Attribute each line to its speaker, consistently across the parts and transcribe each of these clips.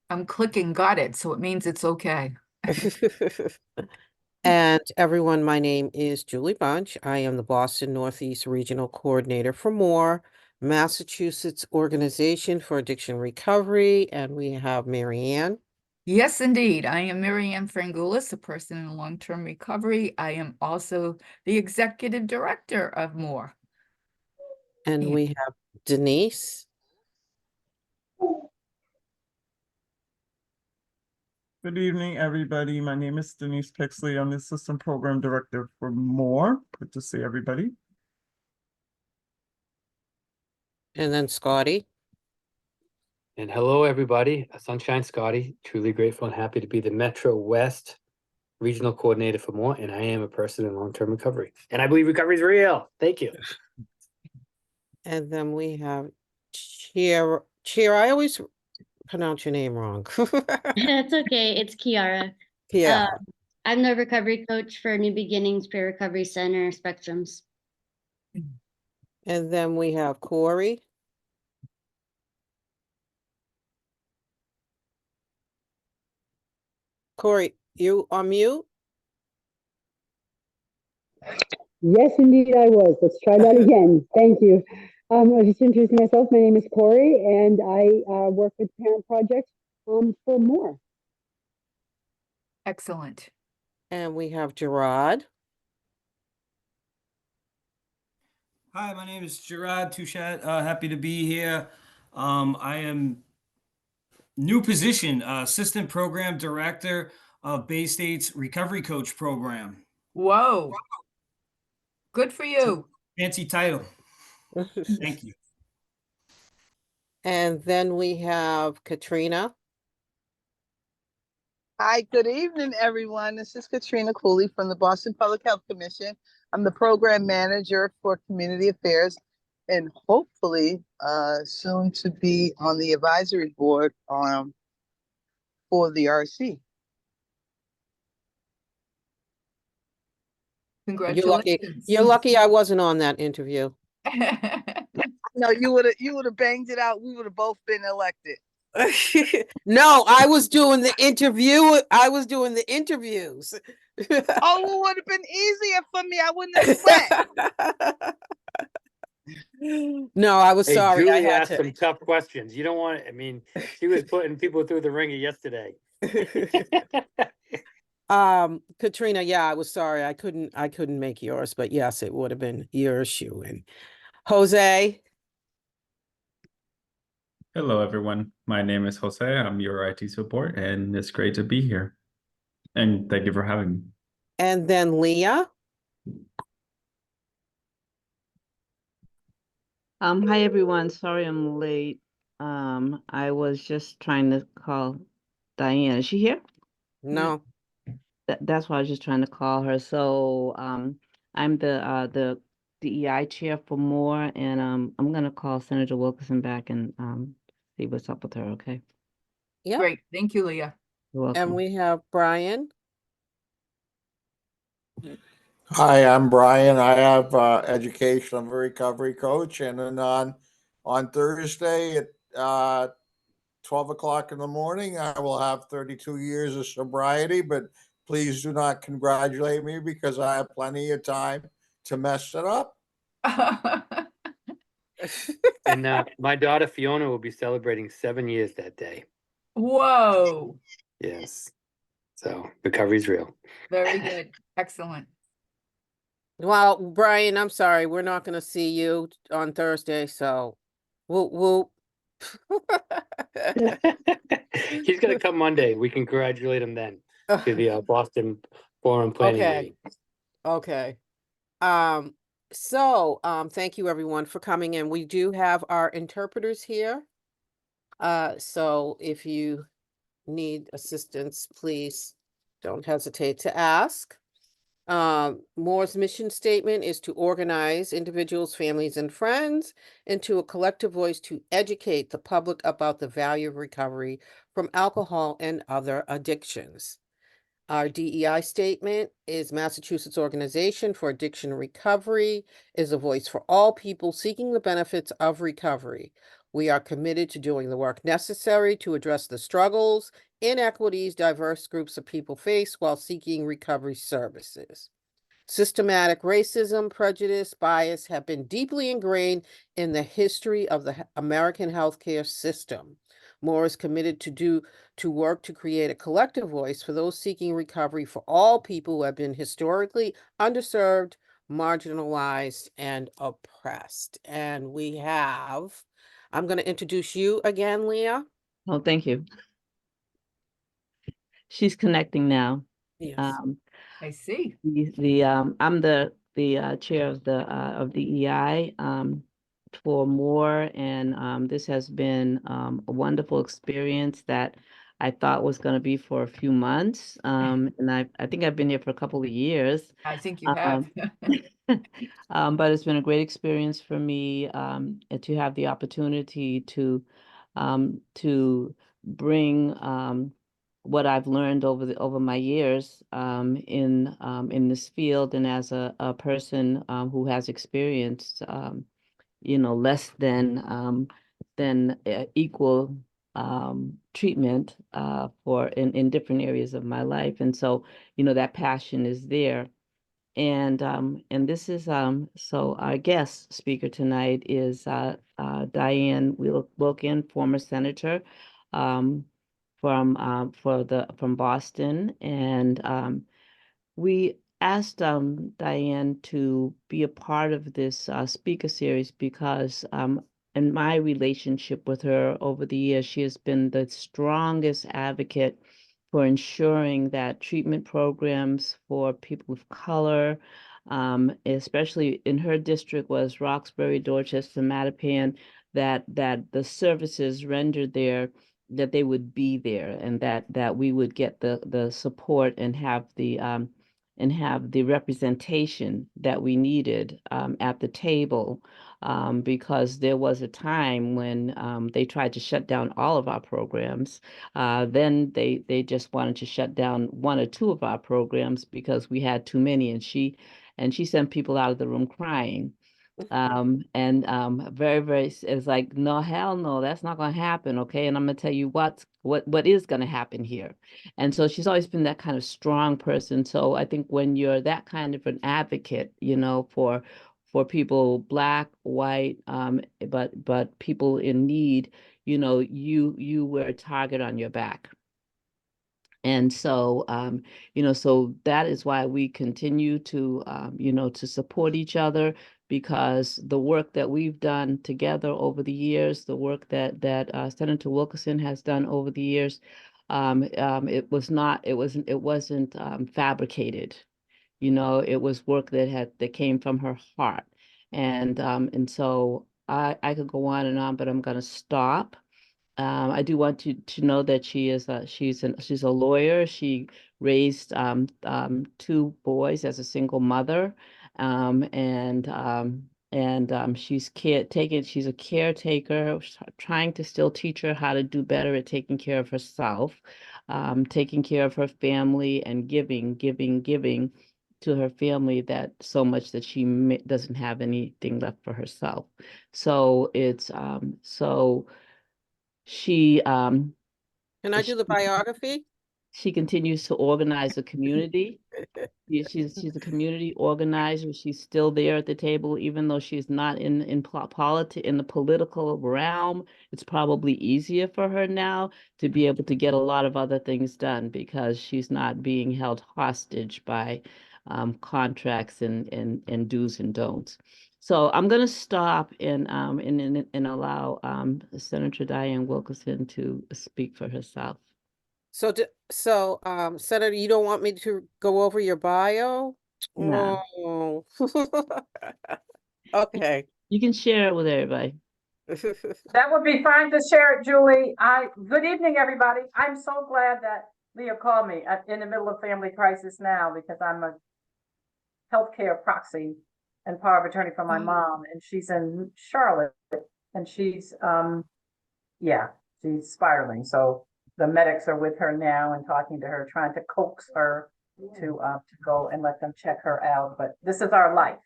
Speaker 1: I'm clicking got it, so it means it's okay.
Speaker 2: And everyone, my name is Julie Bunch. I am the Boston Northeast Regional Coordinator for MOAR, Massachusetts Organization for Addiction Recovery, and we have Mary Ann.
Speaker 1: Yes, indeed. I am Mary Ann Frangulis, a person in long-term recovery. I am also the executive director of MOAR.
Speaker 2: And we have Denise.
Speaker 3: Good evening, everybody. My name is Denise Pixley. I'm the Assistant Program Director for MOAR. Good to see everybody.
Speaker 2: And then Scotty.
Speaker 4: And hello, everybody. Sunshine Scotty. Truly grateful and happy to be the Metro West Regional Coordinator for MOAR, and I am a person in long-term recovery. And I believe recovery is real. Thank you.
Speaker 2: And then we have Cheer. I always pronounce your name wrong.
Speaker 5: It's okay. It's Kiara.
Speaker 2: Yeah.
Speaker 5: I'm the recovery coach for New Beginnings Peer Recovery Center Spectrums.
Speaker 2: And then we have Corey. Corey, you on mute?
Speaker 6: Yes, indeed, I was. Let's try that again. Thank you. I'll just introduce myself. My name is Corey, and I work with Parent Project for MOAR.
Speaker 1: Excellent.
Speaker 2: And we have Gerard.
Speaker 7: Hi, my name is Gerard Touchat. Happy to be here. I am new position, Assistant Program Director of Bay State's Recovery Coach Program.
Speaker 1: Whoa. Good for you.
Speaker 7: Fancy title. Thank you.
Speaker 2: And then we have Katrina.
Speaker 8: Hi, good evening, everyone. This is Katrina Cooley from the Boston Public Health Commission. I'm the program manager for community affairs and hopefully soon to be on the advisory board for the RC.
Speaker 1: Congratulations.
Speaker 2: You're lucky I wasn't on that interview.
Speaker 8: No, you would have banged it out. We would have both been elected.
Speaker 2: No, I was doing the interview. I was doing the interviews.
Speaker 8: Oh, it would have been easier for me. I wouldn't have sweat.
Speaker 2: No, I was
Speaker 4: Hey,
Speaker 2: sorry. I
Speaker 4: Julie
Speaker 2: had
Speaker 4: asked some tough questions. You don't want I mean, she was putting people through the ringer yesterday.
Speaker 2: Katrina, yeah, I was sorry. I couldn't make yours, but yes, it would have been your issue. And Jose.
Speaker 9: Hello, everyone. My name is Jose. I'm your IT support, and it's great to be here. And thank you for having me.
Speaker 2: And then Leah.
Speaker 10: Hi everyone. Sorry I'm late. I was just trying to call Diane. Is she here?
Speaker 2: No.
Speaker 10: That's why I was just trying to call her. So I'm the DEI chair for MOAR, and I'm gonna call Senator Wilkerson back and see what's up with her, okay?
Speaker 2: Yeah.
Speaker 1: Great. Thank you, Leah.
Speaker 10: You're welcome.
Speaker 2: And we have Brian.
Speaker 11: Hi, I'm Brian. I have education. I'm a recovery coach, and then on Thursday at 12 o'clock in the morning, I will have 32 years of sobriety. But please do not congratulate me because I have plenty of time to mess it up.
Speaker 4: And my daughter Fiona will be celebrating 7 years that day.
Speaker 1: Whoa.
Speaker 4: Yes. So recovery's real.
Speaker 1: Very good. Excellent.
Speaker 2: Well, Brian, I'm sorry. We're not going to see you on Thursday, so we'll
Speaker 4: He's gonna come Monday. We can congratulate him then to the Boston Forum Planning Meeting.
Speaker 2: Okay. Thank you everyone for coming in. We do have our interpreters here. So if you need assistance, please don't hesitate to ask. MOAR's mission statement is to organize individuals, families, and friends into a collective voice to educate the public about the value of recovery from alcohol and other addictions. Our DEI statement is Massachusetts Organization for Addiction Recovery is a voice for all people seeking the benefits of recovery. We are committed to doing the work necessary to address the struggles, inequities diverse groups of people face while seeking recovery services. Systematic racism, prejudice, bias have been deeply ingrained in the history of the American healthcare system. MOAR is committed to work to create a collective voice for those seeking recovery for all people who have been historically underserved, marginalized, and oppressed. And I'm going to introduce you again, Leah.
Speaker 10: Oh, thank you. She's connecting now.
Speaker 2: Yes.
Speaker 1: I see.
Speaker 10: I'm the chair of the DEI for MOAR, and this has been a wonderful experience that I thought was going to be for a few months, and I think I've been here for a couple of years.
Speaker 1: I think you have.
Speaker 10: But it's been a great experience for me and to have the opportunity to bring what I've learned over my years in this field, and as a person who has experienced less than equal treatment for in different areas of my life, and so that passion is there. And this is so our guest speaker tonight is Diane Wilkin, former senator from Boston, and we asked Diane to be a part of this speaker series because in my relationship with her over the years, she has been the strongest advocate for ensuring that treatment programs for people of color, especially in her district was Roxbury, Dorchester, Mattapan, that the services rendered there, that they would be there, and that we would get the support and have the representation that we needed at the table, because there was a time when they tried to shut down all of our programs. Then they just wanted to shut down one or two of our programs because we had too many, and she sent people out of the room crying. Very, very, it's like, no, hell no, that's not going to happen. Okay. And I'm going to tell you what is going to happen here. And so she's always been that kind of strong person. So I think when you're that kind of an advocate, for people, Black, white, but people in need, you wear a target on your back. And so, so that is why we continue to, to support each other, because the work that we've done together over the years, the work that Senator Wilkerson has done over the years, it wasn't fabricated. It was work that came from her heart, and so I could go on and on, but I'm going to stop. I do want to know that she's a lawyer. She raised two boys as a single mother, and she's a caretaker, trying to still teach her how to do better at taking care of herself, taking care of her family, and giving to her family that so much that she doesn't have anything left for herself. So it's she
Speaker 2: Can I do the biography?
Speaker 10: she continues to organize the community. She's a community organizer. She's still there at the table, even though she's not in the political realm. It's probably easier for her now to be able to get a lot of other things done because she's not being held hostage by contracts and do's and don'ts. So I'm going to stop and allow Senator Diane Wilkerson to speak for herself.
Speaker 2: So, Senator, you don't want me to go over your bio?
Speaker 10: No.
Speaker 2: Oh. Okay.
Speaker 10: You can share it with everybody.
Speaker 12: That would be fine to share it, Julie. Good evening, everybody. I'm so glad that Leah called me in the middle of family crisis now, because I'm a healthcare proxy and power of attorney for my mom, and she's in Charlotte, and she's spiraling. So the medics are with her now and talking to her, trying to coax her to go and let them check her out. But this is our life.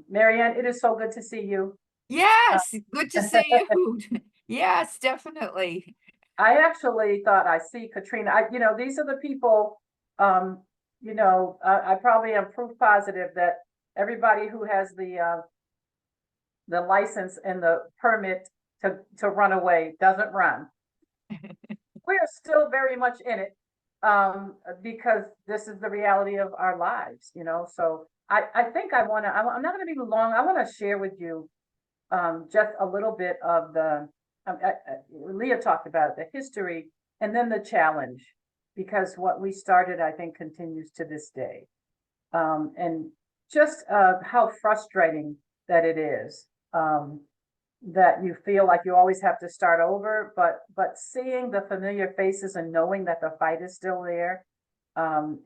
Speaker 12: Marianne, it is so good to see you.
Speaker 1: Yes, good to see you. Yes, definitely.
Speaker 12: I actually thought I see Katrina. These are the people, I probably am proof positive that everybody who has the license and the permit to run away doesn't run. We're still very much in it, because this is the reality of our lives, So I think I'm not going to be long. I want to share with you just a little bit of Leah talked about the history and then the challenge, because what we started, I think, continues to this day. And just how frustrating that it is, that you feel like you always have to start over, but seeing the familiar faces and knowing that the fight is still there,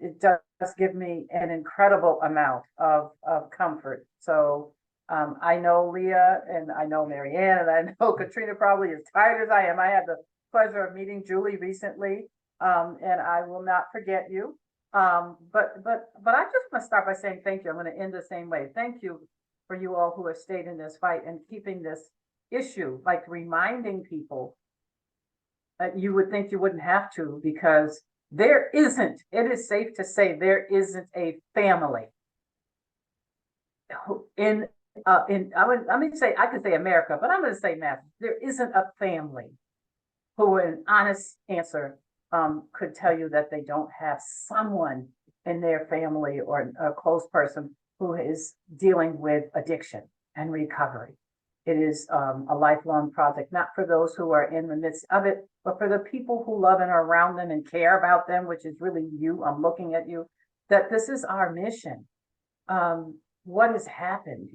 Speaker 12: it does give me an incredible amount of comfort. So I know Leah and I know Marianne and I know Katrina probably as tired as I am. I had the pleasure of meeting Julie recently, and I will not forget you. But I just want to start by saying thank you. I'm going to end the same way. Thank you for you all who have stayed in this fight and keeping this issue, like reminding people that you would think you wouldn't have to, because it is safe to say there isn't a family I could say America, but I'm going to say Matt. There isn't a family who, an honest answer, could tell you that they don't have someone in their family or a close person who is dealing with addiction and recovery. It is a lifelong project, not for those who are in the midst of it, but for the people who love and are around them and care about them, which is really you. I'm looking at you, that this is our mission. What has happened?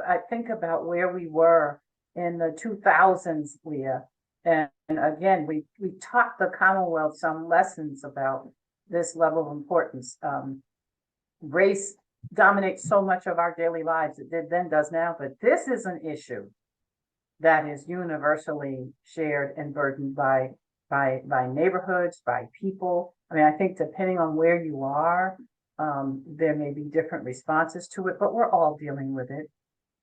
Speaker 12: I think about where we were in the 2000s, Leah. And again, we taught the Commonwealth some lessons about this level of importance. Race dominates so much of our daily lives. It did then, does now, but this is an issue that is universally shared and burdened by neighborhoods, by people. I mean, I think depending on where you are, there may be different responses to it, but we're all dealing with it.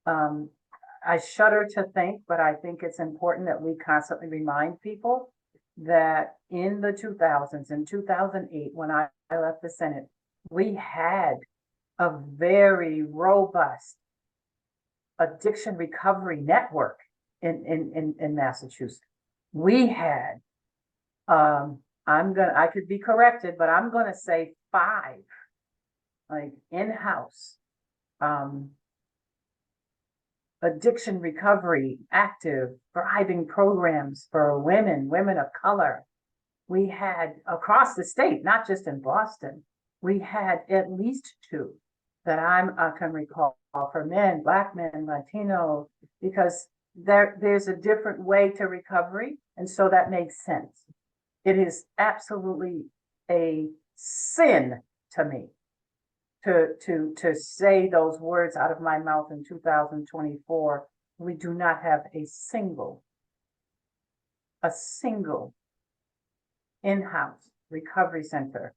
Speaker 12: I shudder to think, but I think it's important that we constantly remind people that in the 2000s, in 2008, when I left the Senate, we had a very robust addiction recovery network in Massachusetts. We had, I could be corrected, but I'm going to say 5, like in-house, addiction recovery, active, thriving programs for women of color. We had across the state, not just in Boston, we had at least 2 that I can recall for men, Black men, Latino, because there's a different way to recovery. And so that makes sense. It is absolutely a sin to me to say those words out of my mouth in 2024. We do not have a single in-house recovery center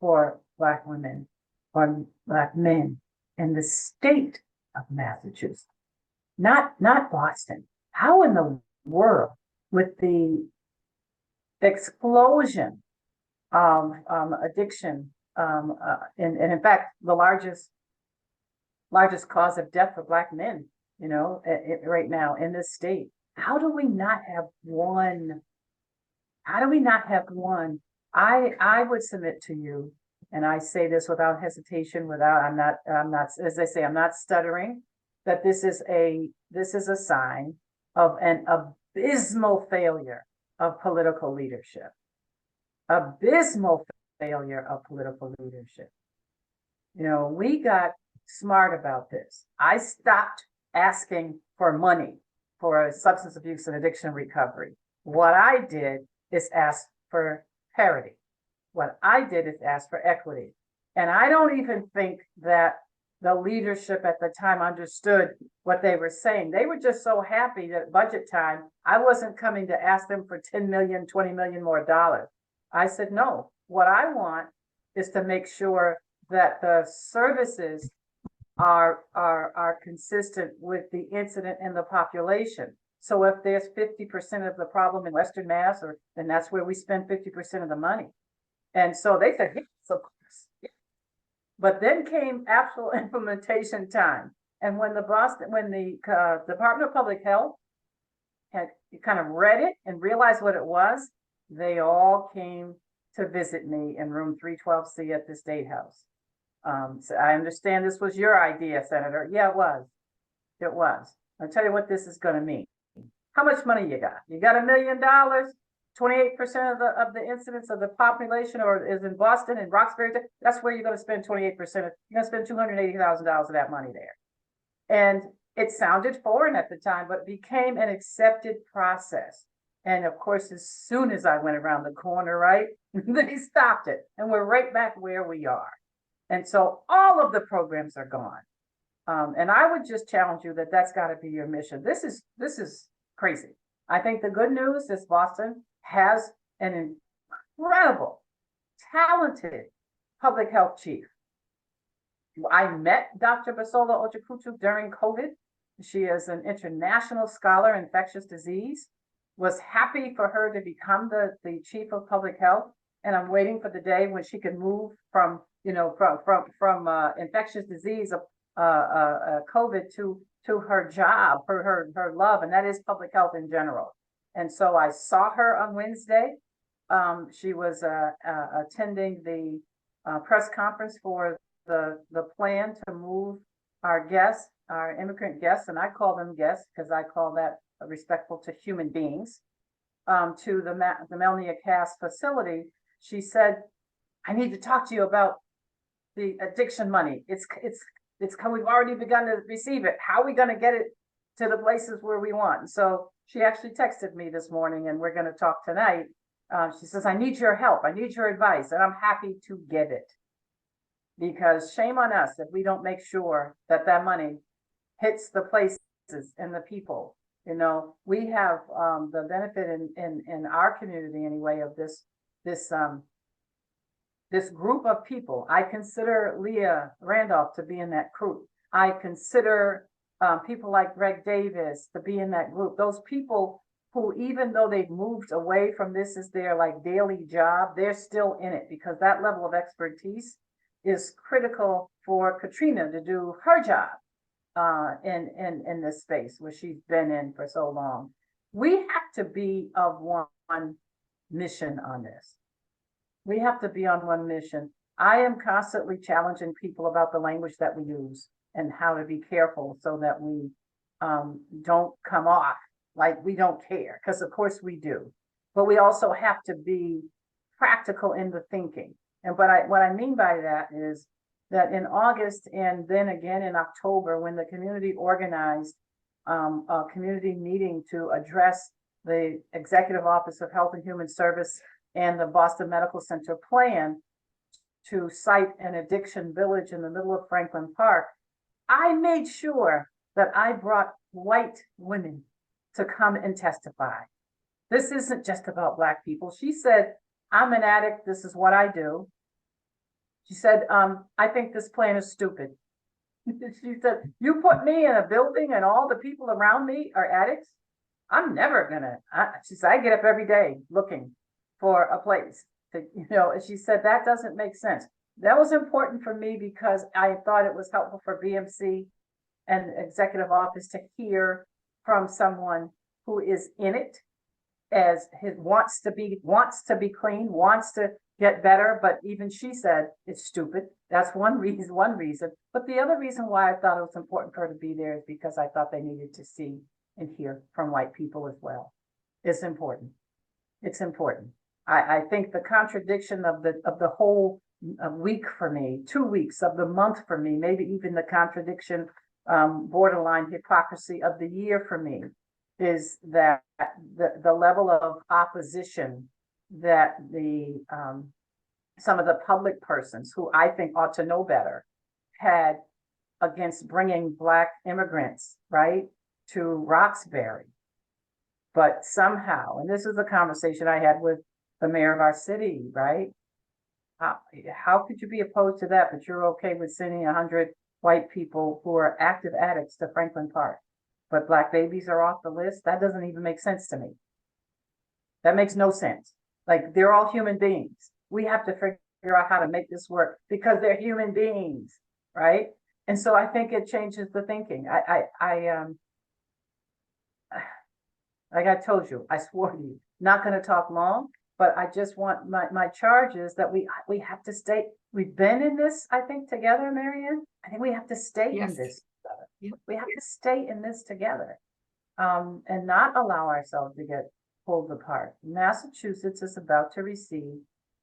Speaker 12: for Black women or Black men in the state of Massachusetts, not Boston. How in the world, with the explosion of addiction, and in fact, the largest cause of death for Black men, right now in this state. How do we not have one? I would submit to you, and I say this without hesitation, I'm not, as I say, I'm not stuttering, that this is a sign of an abysmal failure of political leadership. Abysmal failure of political leadership. We got smart about this. I stopped asking for money for substance abuse and addiction recovery. What I did is ask for parity. What I did is ask for equity. And I don't even think that the leadership at the time understood what they were saying. They were just so happy that at budget time, I wasn't coming to ask them for 10 million, 20 million more dollars. I said, no, what I want is to make sure that the services are consistent with the incident in the population. So if there's 50% of the problem in Western Mass, then that's where we spend 50% of the money. And so they said, yes, of course. Yeah. But then came actual implementation time. And when the Department of Public Health had kind of read it and realized what it was, they all came to visit me in room 312C at the State House. So I understand this was your idea, Senator. Yeah, it was. It was. I'll tell you what this is going to mean. How much money you got? You got $1 million? 28% of the incidence of the population or is in Boston and Roxbury. That's where you're going to spend 28%. You're going to spend $280,000 of that money there. And it sounded foreign at the time, but became an accepted process. And of course, as soon as I went around the corner, right, they stopped it. And we're right back where we are. And so all of the programs are gone. And I would just challenge you that that's got to be your mission. This is crazy. I think the good news is Boston has an incredible, talented public health chief. I met Dr. Basola Ochakutu during COVID. She is an international scholar in infectious disease. Was happy for her to become the chief of public health. And I'm waiting for the day when she can move from infectious disease of COVID to her job, her love, and that is public health in general. And so I saw her on Wednesday. She was attending the press conference for the plan to move our guests, our immigrant guests, and I call them guests because I call that respectful to human beings, to the Melnia Cass facility. She said, I need to talk to you about the addiction money. We've already begun to receive it. How are we going to get it to the places where we want? And so she actually texted me this morning and we're going to talk tonight. She says, I need your help. I need your advice. And I'm happy to give it, because shame on us if we don't make sure that that money hits the places and the people. You know, we have the benefit in our community anyway of this group of people. I consider Leah Randolph to be in that group. I consider people like Greg Davis to be in that group. Those people who, even though they've moved away from this as their like daily job, they're still in it because that level of expertise is critical for Katrina to do her job in this space where she's been in for so long. We have to be of one mission on this. We have to be on one mission. I am constantly challenging people about the language that we use and how to be careful so that we don't come off like we don't care, because of course we do. But we also have to be practical in the thinking. And what I mean by that is that in August and then again in October, when the community organized a community meeting to address the Executive Office of Health and Human Service and the Boston Medical Center plan to site an addiction village in the middle of Franklin Park, I made sure that I brought white women to come and testify. This isn't just about Black people. She said, I'm an addict. This is what I do. She said, I think this plan is stupid. She said, you put me in a building and all the people around me are addicts. I'm never gonna, she said, I get up every day looking for a place to, and she said, that doesn't make sense. That was important for me because I thought it was helpful for BMC and executive office to hear from someone who is in it, as wants to be clean, wants to get better. But even she said it's stupid. That's one reason. But the other reason why I thought it was important for her to be there is because I thought they needed to see and hear from white people as well. It's important. It's important. I think the contradiction of the whole week for me, 2 weeks of the month for me, maybe even the contradiction, borderline hypocrisy of the year for me, is that the level of opposition that some of the public persons who I think ought to know better had against bringing Black immigrants, right, to Roxbury. But somehow, and this is a conversation I had with the mayor of our city, right? How could you be opposed to that, but you're okay with sending 100 white people who are active addicts to Franklin Park, but Black babies are off the list. That doesn't even make sense to me. That makes no sense. Like, they're all human beings. We have to figure out how to make this work because they're human beings, right? And so I think it changes the thinking. Like I told you, I swore to you, not going to talk long, but I just want my charge is that we have to stay. We've been in this, I think, together, Marianne. I think we have to stay in this together.
Speaker 1: Yep.
Speaker 12: We have to stay in this together, and not allow ourselves to get pulled apart. Massachusetts is about to receive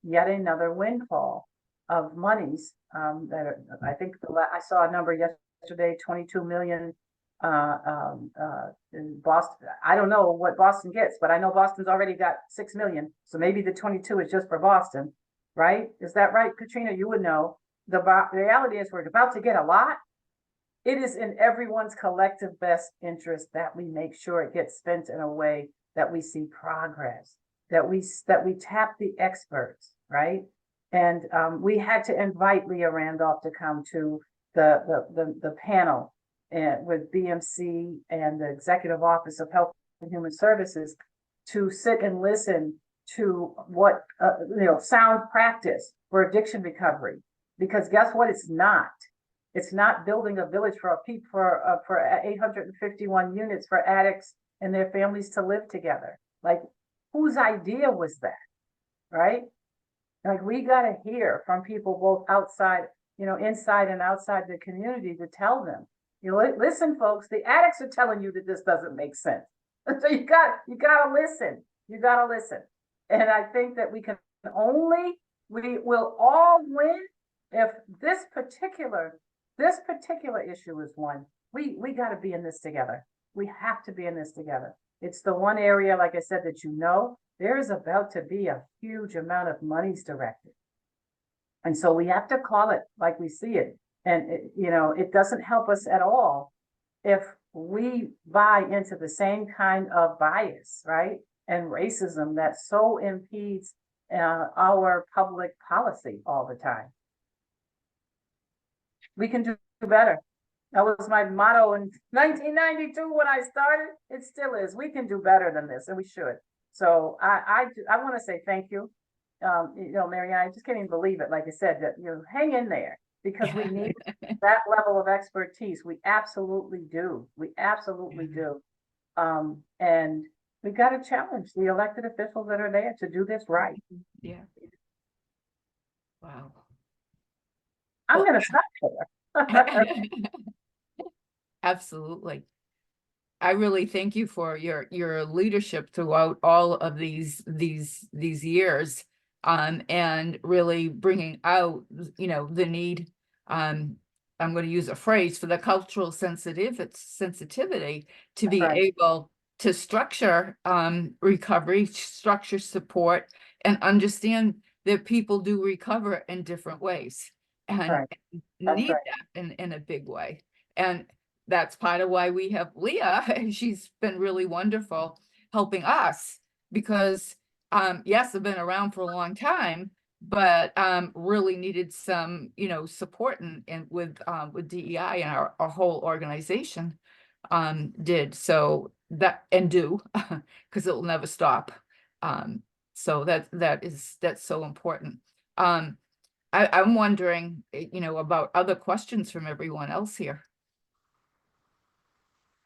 Speaker 12: yet another windfall of monies that are, I think I saw a number yesterday, 22 million in Boston. I don't know what Boston gets, but I know Boston's already got 6 million. So maybe the 22 is just for Boston, right? Is that right, Katrina? You would know. The reality is we're about to get a lot. It is in everyone's collective best interest that we make sure it gets spent in a way that we see progress, that we tap the experts, right? And we had to invite Leah Randolph to come to the panel with BMC and the Executive Office of Health and Human Services to sit and listen to what sound practice for addiction recovery. Because guess what? It's not. It's not building a village for 851 units for addicts and their families to live together. Like, whose idea was that, right? Like, we got to hear from people both outside, inside and outside the community to tell them, listen, folks, the addicts are telling you that this doesn't make sense. So you got to listen. You got to listen. And I think that we will all win if this particular issue is one. We got to be in this together. We have to be in this together. It's the one area, like I said, that there is about to be a huge amount of monies directed. And so we have to call it like we see it. And, it doesn't help us at all if we buy into the same kind of bias, right? And racism that so impedes our public policy all the time. We can do better. That was my motto in 1992 when I started. It still is. We can do better than this, and we should. So I want to say thank you. Marianne, I just can't even believe it. Like I said, that hang in there, because we need that level of expertise. We absolutely do. We absolutely do. And we got to challenge the elected officials that are there to do this right.
Speaker 1: Yeah. Wow.
Speaker 12: I'm going to stop there.
Speaker 1: Absolutely. I really thank you for your leadership throughout all of these years, and really bringing out, the need. I'm going to use a phrase for the cultural sensitivity to be able to structure recovery, structure support, and understand that people do recover in different ways and need that in a big way. And that's part of why we have Leah. She's been really wonderful helping us because, yes, I've been around for a long time, but really needed some, support and with DEI and our whole organization did so that and do because it will never stop. So that's so important. I'm wondering, about other questions from everyone else here.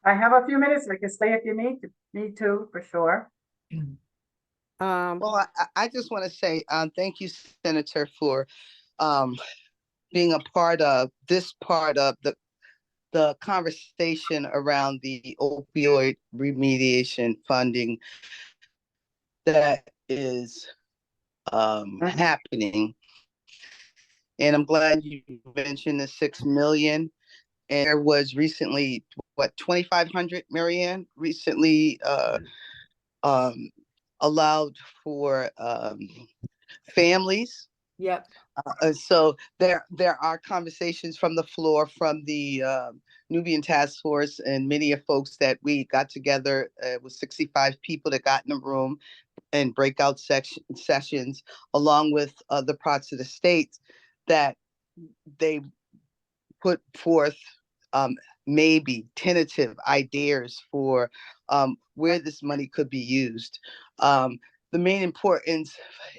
Speaker 12: I have a few minutes. I can stay if you need to, for sure.
Speaker 8: Well, I just want to say thank you, Senator, for being a part of this part of the conversation around the opioid remediation funding that is happening. And I'm glad you mentioned the 6 million. And there was recently, 2,500, Marianne, recently allowed for families.
Speaker 1: Yep.
Speaker 8: So there are conversations from the floor from the Nubian Task Force and many of folks that we got together. It was 65 people that got in the room and breakout sessions, along with other parts of the state, that they put forth maybe tentative ideas for where this money could be used. The main importance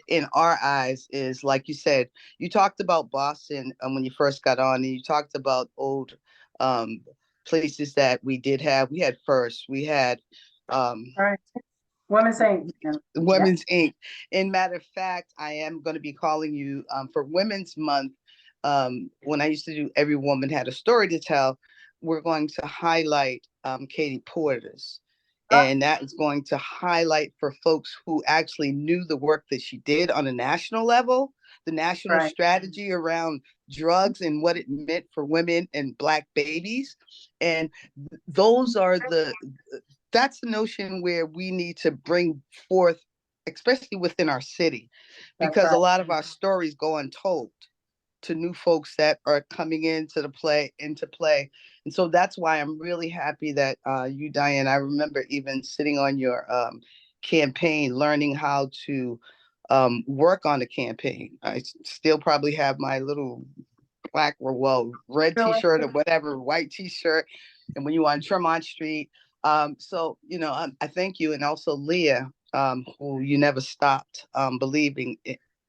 Speaker 8: in our eyes is, like you said, you talked about Boston when you first got on, and you talked about old places that we did have. We had First, we had
Speaker 12: Right. Women's Inc.
Speaker 8: Women's Inc. In matter of fact, I am going to be calling you for Women's Month. When I used to do Every Woman Had a Story to Tell, we're going to highlight Katie Porter's. And that is going to highlight for folks who actually knew the work that she did on a national level, the national
Speaker 12: Right.
Speaker 8: strategy around drugs and what it meant for women and Black babies. And those are that's the notion where we need to bring forth, especially within our city,
Speaker 12: That's
Speaker 8: because a
Speaker 12: right.
Speaker 8: lot of our stories go untold to new folks that are coming into play. And so that's why I'm really happy that you, Diane, I remember even sitting on your campaign, learning how to work on the campaign. I still probably have my little black or red t-shirt or whatever, white t-shirt. And when you on Tremont Street. So, I thank you. And also Leah, who you never stopped believing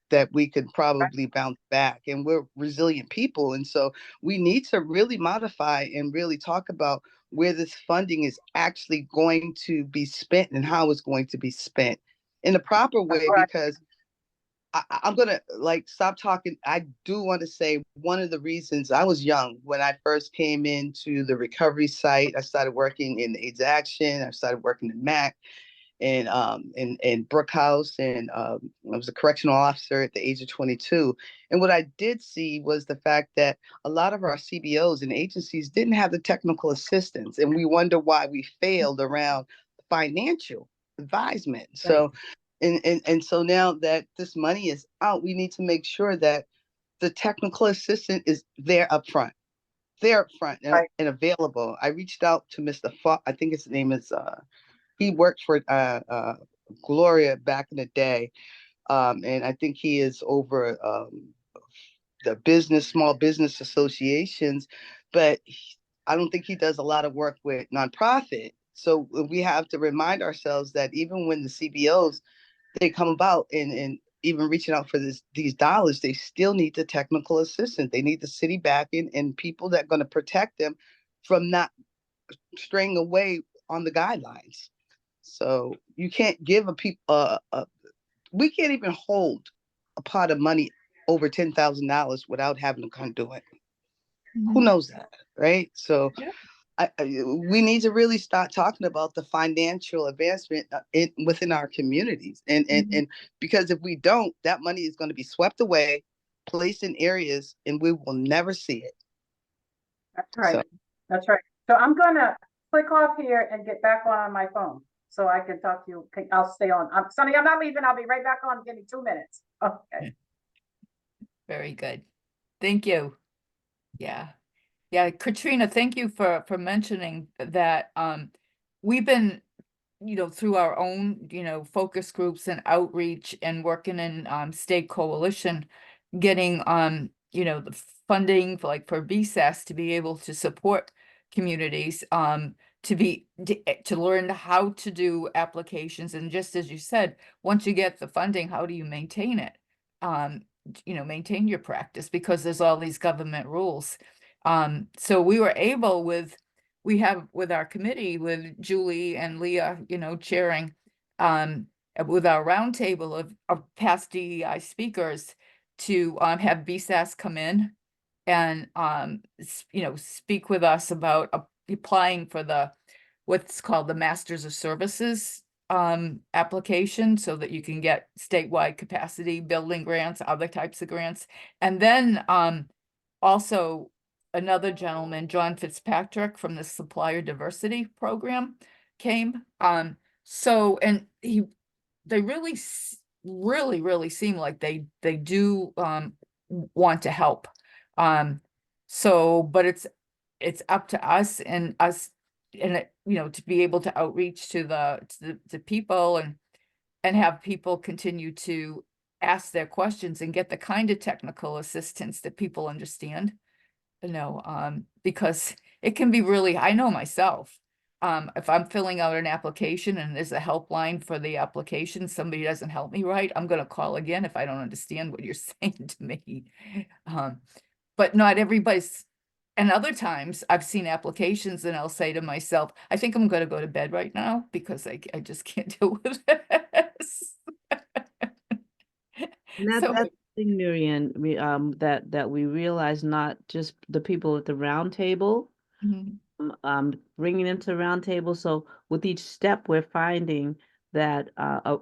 Speaker 8: that we could probably bounce back, and we're resilient people. And so we need to really modify and really talk about where this funding is actually going to be spent and how it's going to be spent in the proper way, because I'm going to stop talking. I do want to say one of the reasons I was young when I first came into the recovery site. I started working in AIDS Action. I started working in MAC and in Brookhouse, and I was a correctional officer at the age of 22. And what I did see was the fact that a lot of our CBOs and agencies didn't have the technical assistance, and we wonder why we failed around financial advisement. So, and so now that this money is out, we need to make sure that the technical assistant is there up front. And available. I reached out to Mr. I think his name is he worked for Gloria back in the day. And I think he is over the small business associations, but I don't think he does a lot of work with nonprofit. So we have to remind ourselves that even when the CBOs, they come about and even reaching out for these dollars, they still need the technical assistance. They need the city backing and people that are going to protect them from not straying away on the guidelines. So you can't give we can't even hold a pot of money over $10,000 without having a conduit. Who knows that, right? So we need to really start talking about the financial advancement within our communities. And because if we don't, that money is going to be swept away, placed in areas, and we will never see it.
Speaker 12: That's right. That's right. So I'm going to click off here and get back on my phone so I can talk to you. I'll stay on. Sonny, I'm not leaving. I'll be right back on. Give me 2 minutes. Okay.
Speaker 1: Very good. Thank you. Yeah. Yeah, Katrina, thank you for mentioning that. We've been, through our own, focus groups and outreach and working in state coalition, getting the funding for BSAS to be able to support communities, to learn how to do applications. And just as you said, once you get the funding, how do you maintain it? Maintain your practice, because there's all these government rules. So we were able with our committee, with Julie and Leah, chairing, with our roundtable of past DEI speakers, to have BSAS come in and speak with us about applying for what's called the Masters of Services application, so that you can get statewide capacity building grants, other types of grants. And then also another gentleman, John Fitzpatrick, from the Supplier Diversity Program came. And they really seem like they do want to help. But it's up to us and to be able to outreach to the people and have people continue to ask their questions and get the kind of technical assistance that people understand. because it can be really, I know myself. If I'm filling out an application and there's a helpline for the application, somebody doesn't help me right, I'm gonna call again if I don't understand what you're saying to me. But not everybody's, and other times I've seen applications and I'll say to myself, I think I'm gonna go to bed right now because I just can't deal with this.
Speaker 10: And that's
Speaker 1: So,
Speaker 10: the thing, Marianne, that we realize not just the people at the round table,
Speaker 1: mhm,
Speaker 10: bringing them to the round table. So with each step, we're finding that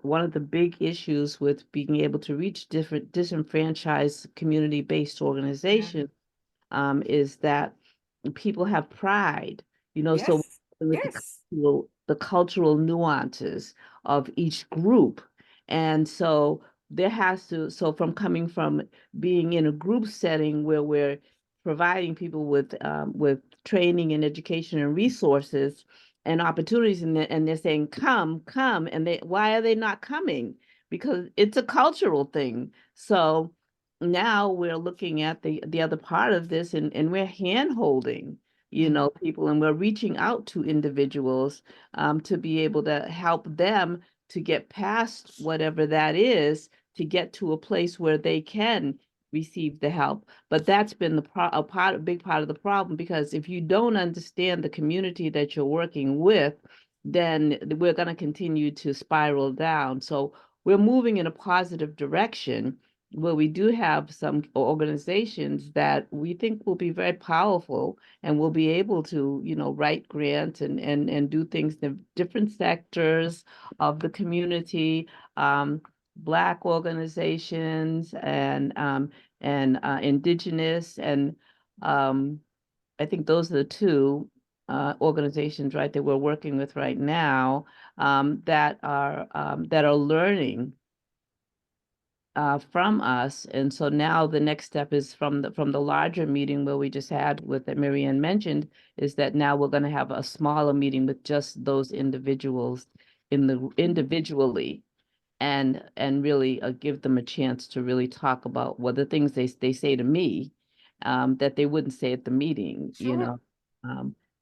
Speaker 10: one of the big issues with being able to reach different disenfranchised community-based organizations is that people have pride, so
Speaker 1: yes,
Speaker 10: with
Speaker 1: yes.
Speaker 10: the cultural nuances of each group. And so so from coming from being in a group setting where we're providing people with training and education and resources and opportunities, and they're saying, come, and why are they not coming? Because it's a cultural thing. So now we're looking at the other part of this, and we're hand holding people, and we're reaching out to individuals to be able to help them to get past whatever that is, to get to a place where they can receive the help. But that's been a big part of the problem, because if you don't understand the community that you're working with, then we're going to continue to spiral down. So we're moving in a positive direction, where we do have some organizations that we think will be very powerful and will be able to, write grants and do things in different sectors of the community, Black organizations and Indigenous, and I think those are the two organizations, right, that we're working with right now, that are learning from us. And so now the next step is from the larger meeting where we just had with, that Marianne mentioned, is that now we're going to have a smaller meeting with just those individuals individually, and really give them a chance to really talk about what the things they say to me that they wouldn't say at the meeting,
Speaker 1: Sure.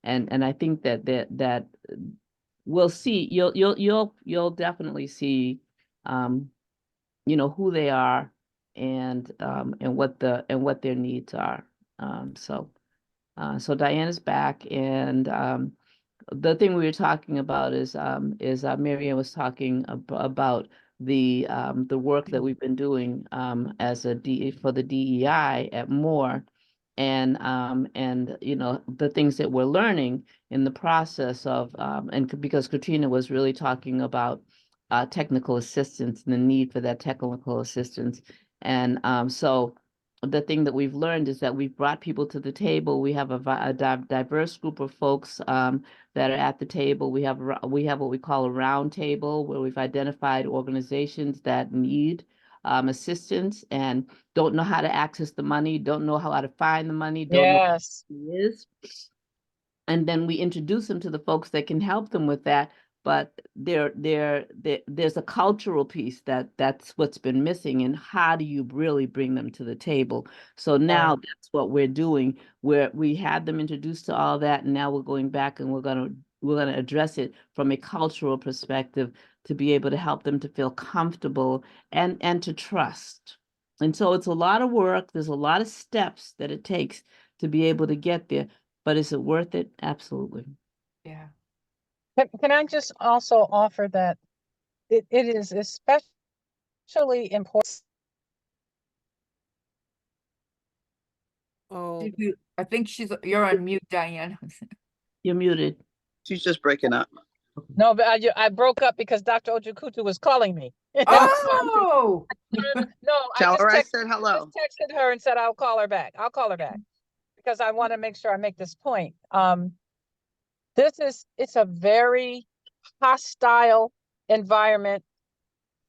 Speaker 10: And I think that we'll see, you'll definitely see who they are, and what their needs are. So Diana's back, and the thing we were talking about is Marianne was talking about the work that we've been doing as for the DEI at MOAR, and the things that we're learning in the process of and because Katrina was really talking about technical assistance and the need for that technical assistance. And so the thing that we've learned is that we've brought people to the table. We have a diverse group of folks that are at the table. We have what we call a round table, where we've identified organizations that need assistance and don't know how to access the money, don't know how to find the money, don't know
Speaker 12: Yes.
Speaker 10: what it is. And then we introduce them to the folks that can help them with that. But there's a cultural piece that's what's been missing, and how do you really bring them to the table? So now that's what we're doing, where we had them introduced to all that, and now we're going back and we're gonna address it from a cultural perspective, to be able to help them to feel comfortable and to trust. And so it's a lot of work. There's a lot of steps that it takes to be able to get there. But is it worth it? Absolutely.
Speaker 1: Yeah.
Speaker 12: Can I just also offer that it is especially important.
Speaker 2: Oh,
Speaker 1: I think you're on mute, Diane.
Speaker 10: You're muted.
Speaker 8: She's just breaking up.
Speaker 12: No, but I broke up because Dr. Ojukutu was calling me.
Speaker 1: Oh,
Speaker 12: No,
Speaker 8: Tell her I
Speaker 12: just
Speaker 8: said hello.
Speaker 12: texted her and said I'll call her back. I'll call her back because I want to make sure I make this point. It's a very hostile environment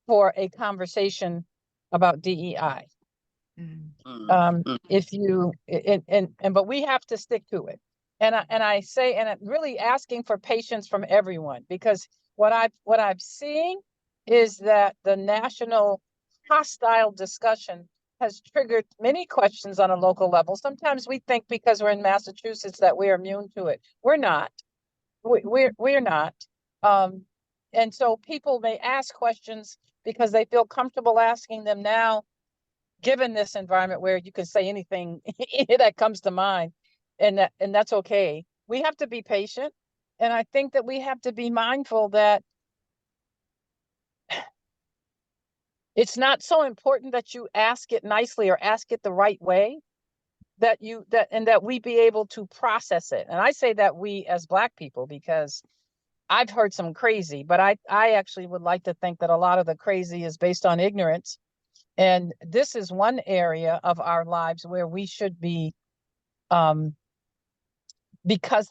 Speaker 12: for a conversation about DEI. If you but we have to stick to it. And I say, and I'm really asking for patience from everyone, because what I'm seeing is that the national hostile discussion has triggered many questions on a local level. Sometimes we think because we're in Massachusetts that we are immune to it. We're not. We're not. And so people may ask questions because they feel comfortable asking them now, given this environment where you can say anything that comes to mind, and that's okay. We have to be patient, and I think that we have to be mindful that it's not so important that you ask it nicely or ask it the right way, that we be able to process it. And I say that we as Black people, because I've heard some crazy, but I actually would like to think that a lot of the crazy is based on ignorance. And this is one area of our lives where we should be, because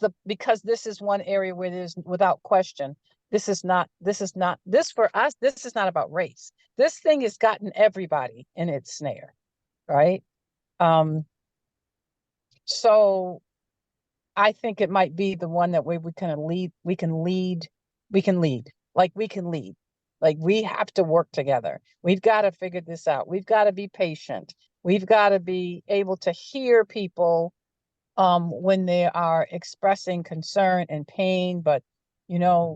Speaker 12: this is one area where there's, without question, this for us, this is not about race. This thing has gotten everybody in its snare, right? So I think it might be the one that we can lead. Like, we have to work together. We've got to figure this out. We've got to be patient. We've got to be able to hear people when they are expressing concern and pain, but yeah.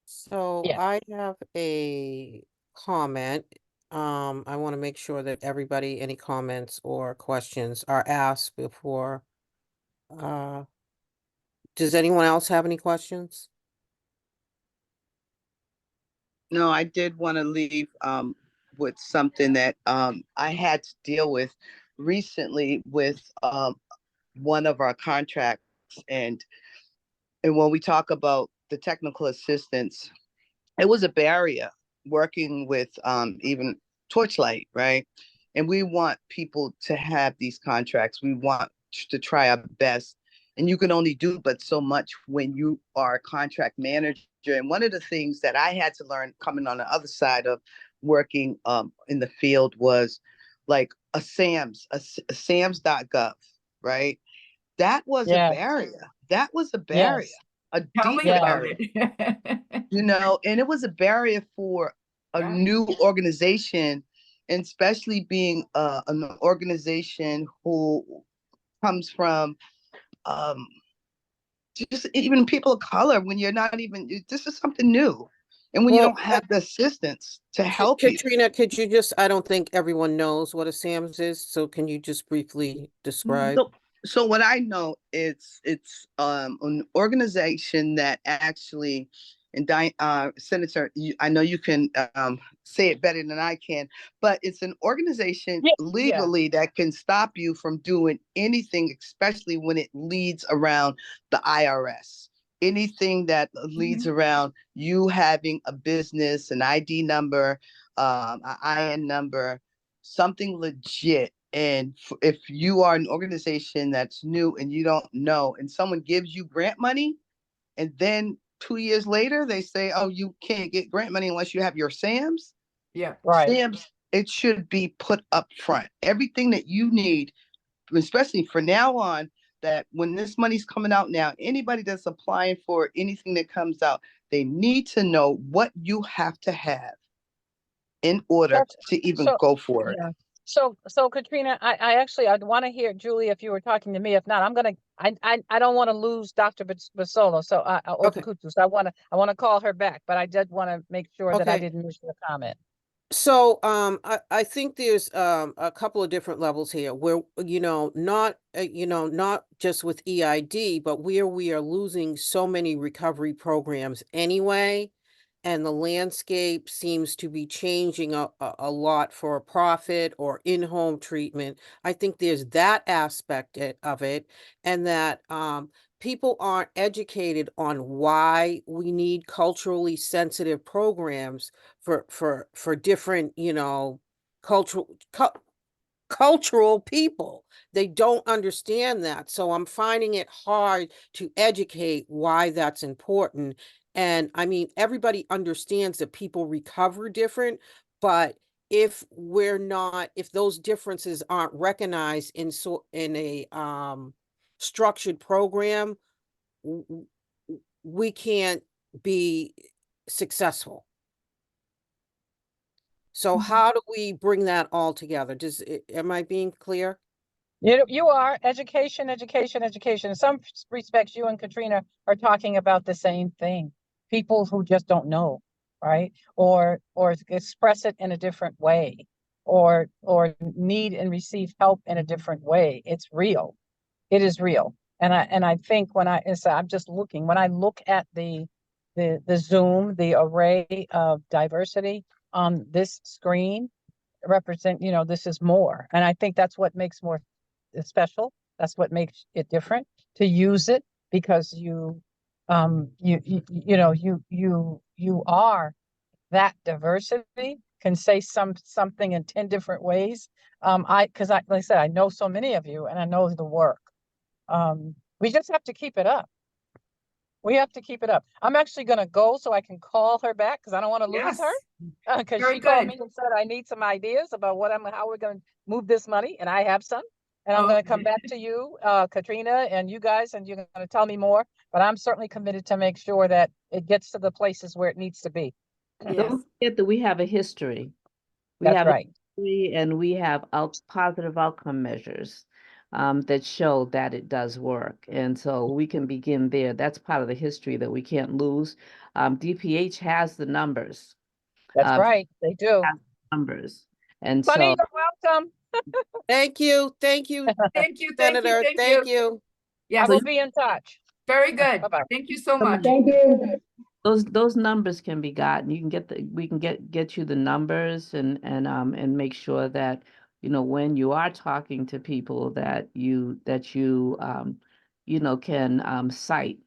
Speaker 2: So
Speaker 12: Yeah.
Speaker 2: I have a comment. I want to make sure that everybody, any comments or questions are asked before. Does anyone else have any questions?
Speaker 8: No, I did want to leave with something that I had to deal with recently with one of our contracts, and when we talk about the technical assistance, it was a barrier working with even Torchlight, right? And we want people to have these contracts. We want to try our best. And you can only do but so much when you are a contract manager. And one of the things that I had to learn coming on the other side of working in the field was like a SAMS.gov, right? That was a barrier. That was a barrier. A
Speaker 1: Tell
Speaker 8: deep
Speaker 1: me about
Speaker 8: barrier.
Speaker 1: it.
Speaker 8: And it was a barrier for a new organization, and especially being an organization who comes from just even people of color, when you're not even, this is something new. And when you don't have the assistance to help you.
Speaker 2: Katrina, could you just, I don't think everyone knows what a SAMS is, so can you just briefly describe?
Speaker 8: So what I know, it's an organization that actually, and Senator, I know you can say it better than I can, but it's an organization legally that can stop you from doing anything, especially when it leads around the IRS. Anything that leads around you having a business, an ID number, an IN number, something legit. And if you are an organization that's new and you don't know, and someone gives you grant money, and then 2 years later they say, oh, you can't get grant money unless you have your SAMS.
Speaker 1: Yeah.
Speaker 12: Right.
Speaker 8: SAMS, it should be put up front. Everything that you need, especially for now on, that when this money's coming out now, anybody that's applying for anything that comes out, they need to know what you have to have in order to even go for it.
Speaker 12: So Katrina, I actually, I'd want to hear, Julie, if you were talking to me. If not, I don't want to lose Dr. Basolo. So Otakutu. So I want to call her back, but I did want to make sure that I didn't miss your comment.
Speaker 2: So I think there's a couple of different levels here where, not just with EID, but where we are losing so many recovery programs anyway. And the landscape seems to be changing a lot for a profit or in-home treatment. I think there's that aspect of it, and that people aren't educated on why we need culturally sensitive programs for different, cultural people. They don't understand that. So I'm finding it hard to educate why that's important. And I mean, everybody understands that people recover different, but if those differences aren't recognized in a structured program, we can't be successful. So how do we bring that all together? Am I being clear?
Speaker 12: You are education, education, education. In some respects, you and Katrina are talking about the same thing. People who just don't know, right? Or express it in a different way, or need and receive help in a different way. It's real. It is real. And I think I'm just looking, when I look at the Zoom, the array of diversity on this screen represent, this is more. And I think that's what makes more special. That's what makes it different, to use it, because you are that diversity, can say something in 10 different ways. Like I said, I know so many of you and I know the work. We just have to keep it up. We have to keep it up. I'm actually going to go so I can call her back, because I don't want to lose her.
Speaker 1: Yes,
Speaker 12: Because
Speaker 1: very
Speaker 12: she called
Speaker 1: good.
Speaker 12: me and said, I need some ideas about how we're going to move this money. And I have some. And I'm going to come back to you, Katrina, and you guys, and you're going to tell me more. But I'm certainly committed to make sure that it gets to the places where it needs to be.
Speaker 10: Don't forget that we have a history. We
Speaker 12: That's
Speaker 10: have
Speaker 12: right.
Speaker 10: a history, and we have positive outcome measures that show that it does work. And so we can begin there. That's part of the history that we can't lose. DPH has the numbers.
Speaker 12: That's right. They do.
Speaker 10: Has the numbers. And
Speaker 12: Bunny,
Speaker 10: so
Speaker 12: you're welcome.
Speaker 2: Thank you. Thank you,
Speaker 1: Thank you,
Speaker 2: Senator. Thank you.
Speaker 12: I
Speaker 1: Yes,
Speaker 12: will be in touch.
Speaker 1: very good.
Speaker 12: Bye-bye.
Speaker 1: Thank you so much.
Speaker 6: Thank you.
Speaker 10: those numbers can be gotten. You can we can get you the numbers and make sure that, when you are talking to people that you can cite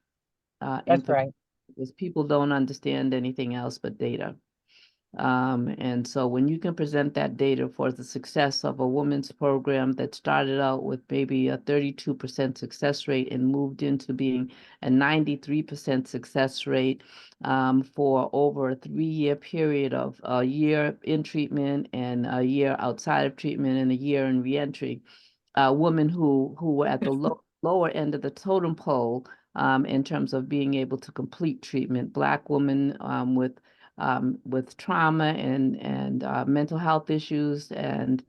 Speaker 12: That's
Speaker 10: information,
Speaker 12: right.
Speaker 10: because people don't understand anything else but data. And so when you can present that data for the success of a women's program that started out with maybe a 32% success rate and moved into being a 93% success rate for over a 3-year period of a year in treatment and a year outside of treatment and a year in reentry, women who were at the lower end of the totem pole in terms of being able to complete treatment, Black women with trauma and mental health issues and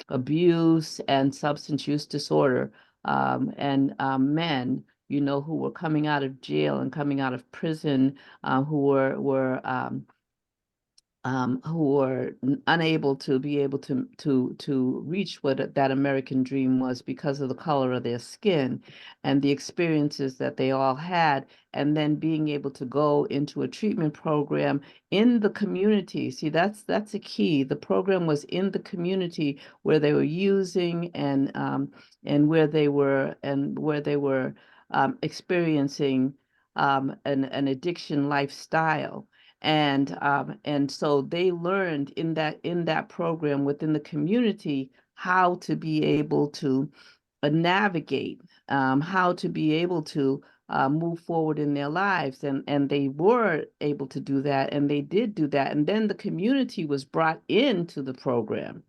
Speaker 10: abuse and substance use disorder, and men, who were coming out of jail and coming out of prison, who were unable to be able to reach what that American dream was because of the color of their skin and the experiences that they all had, and then being able to go into a treatment program in the community. See, that's a key. The program was in the community where they were using and where they were experiencing an addiction lifestyle. And so they learned in that program within the community how to be able to navigate, how to be able to move forward in their lives, and they were able to do that, and they did do that, and then the community was brought into the program.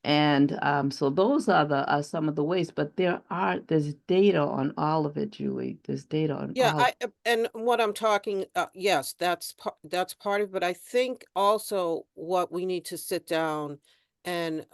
Speaker 10: And so those are some of the ways, but there's data on all of it, Julie. There's data on all.
Speaker 2: And what I'm talking, yes, that's part of it. But I think also what we need to sit down and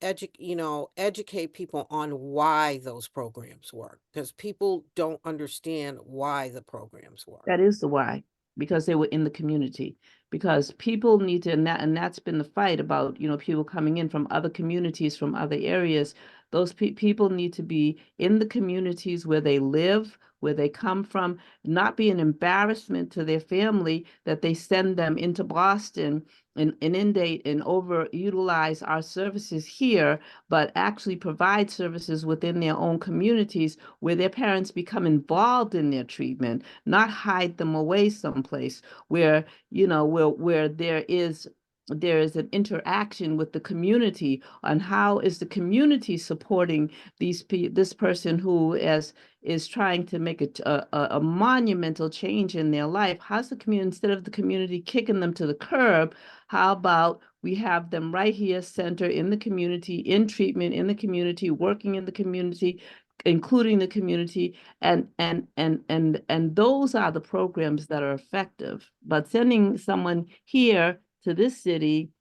Speaker 2: educate people on why those programs work, because people don't understand why the programs work.
Speaker 10: That is the why, because they were in the community. Because people need to, and that's been the fight about, people coming in from other communities, from other areas. Those people need to be in the communities where they live, where they come from, not be an embarrassment to their family that they send them into Boston and inundate and overutilize our services here, but actually provide services within their own communities where their parents become involved in their treatment, not hide them away someplace where, where there is an interaction with the community on how is the community supporting this person who is trying to make a monumental change in their life. How's the community, instead of the community kicking them to the curb, how about we have them right here, center in the community, in treatment, in the community, working in the community, including the community, and those are the programs that are effective. But sending someone here to this city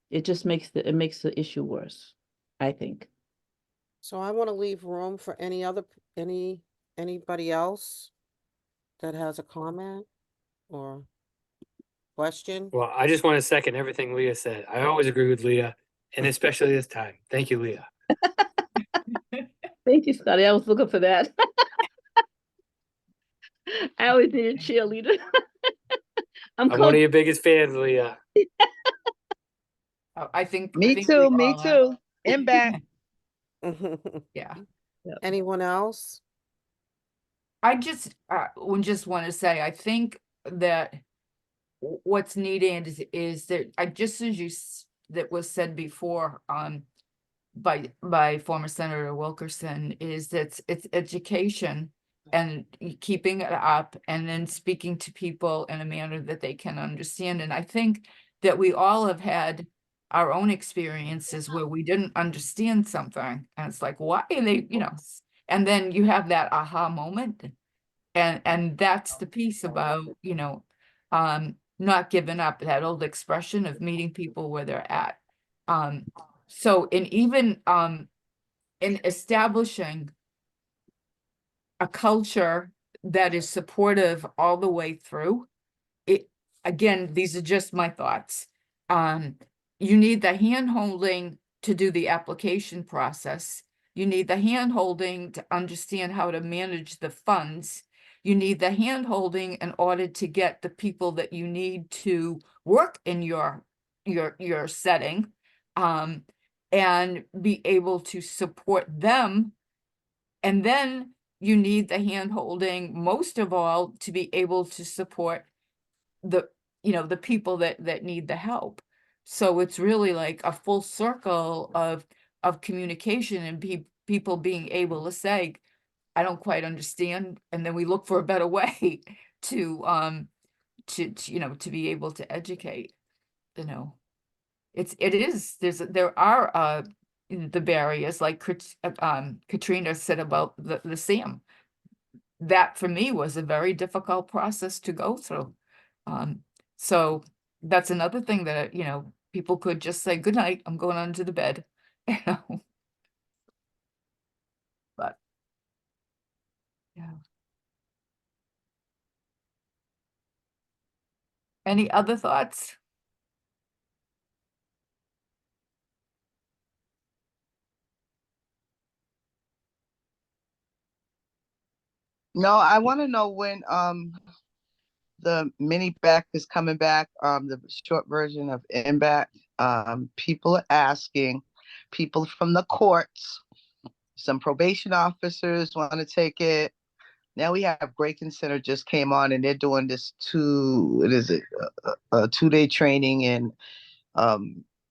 Speaker 10: it just makes the issue worse, I think.
Speaker 2: So I want to leave room for anybody else that has a comment or question.
Speaker 4: Well, I just want to second everything Leah said. I always agree with Leah, and especially this time. Thank you, Leah.
Speaker 10: Thank you, Scotty. I was looking for that. I always need a cheerleader.
Speaker 4: I'm one of your biggest fans, Leah.
Speaker 1: I think.
Speaker 8: Me too, me too. And back.
Speaker 1: Yeah.
Speaker 2: Anyone else?
Speaker 1: I just want to say, I think that what's needed is that just as that was said before, by former Senator Wilkerson, is that it's education and keeping it up and then speaking to people in a manner that they can understand. And I think that we all have had our own experiences where we didn't understand something and it's like, why are they, and then you have that aha moment. And that's the piece about, not giving up, that old expression of meeting people where they're at. So even in establishing a culture that is supportive all the way through, again, these are just my thoughts. You need the hand-holding to do the application process. You need the hand-holding to understand how to manage the funds. You need the hand-holding in order to get the people that you need to work in your setting, and be able to support them. And then you need the hand-holding, most of all, to be able to support the people that need the help. So it's really like a full circle of communication and people being able to say, I don't quite understand, and then we look for a better way to be able to educate. There are the barriers, like Katrina said about the SAM. That for me was a very difficult process to go through. So that's another thing that, people could just say, good night, I'm going on to the bed. But yeah. Any other thoughts?
Speaker 8: No, I want to know when the mini back is coming back, the short version of MBAC. People are asking, people from the courts, some probation officers want to take it. Now we have Grayson Center just came on and they're doing this a 2-day training in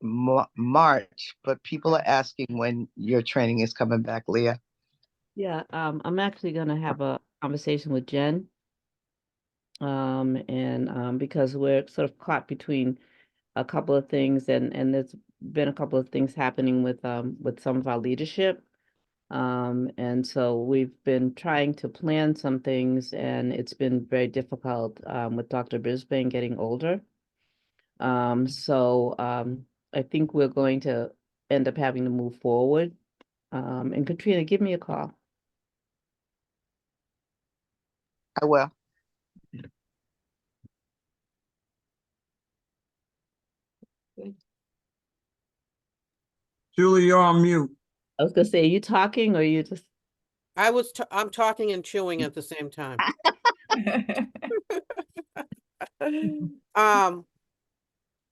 Speaker 8: March, but people are asking when your training is coming back, Leah.
Speaker 10: Yeah, I'm actually gonna have a conversation with Jen. Because we're sort of caught between a couple of things and there's been a couple of things happening with some of our leadership. And so we've been trying to plan some things and it's been very difficult with Dr. Brisbane getting older. I think we're going to end up having to move forward. And Katrina, give me a call.
Speaker 8: I will.
Speaker 3: Julie, you're on mute.
Speaker 10: I was gonna say, are you talking or are you just?
Speaker 2: I'm talking and chewing at the same time.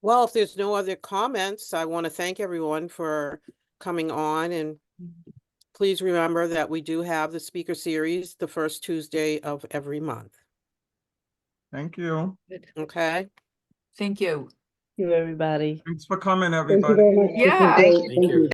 Speaker 2: Well, if there's no other comments, I want to thank everyone for coming on, and please remember that we do have the speaker series the first Tuesday of every month.
Speaker 3: Thank you.
Speaker 2: Okay.
Speaker 1: Thank you.
Speaker 10: Thank you, everybody.
Speaker 3: Thanks for coming,
Speaker 6: Thank you
Speaker 3: everybody.
Speaker 6: very much. This was
Speaker 1: Yeah.
Speaker 6: great.
Speaker 4: Thank
Speaker 6: Thank
Speaker 4: you.
Speaker 6: you.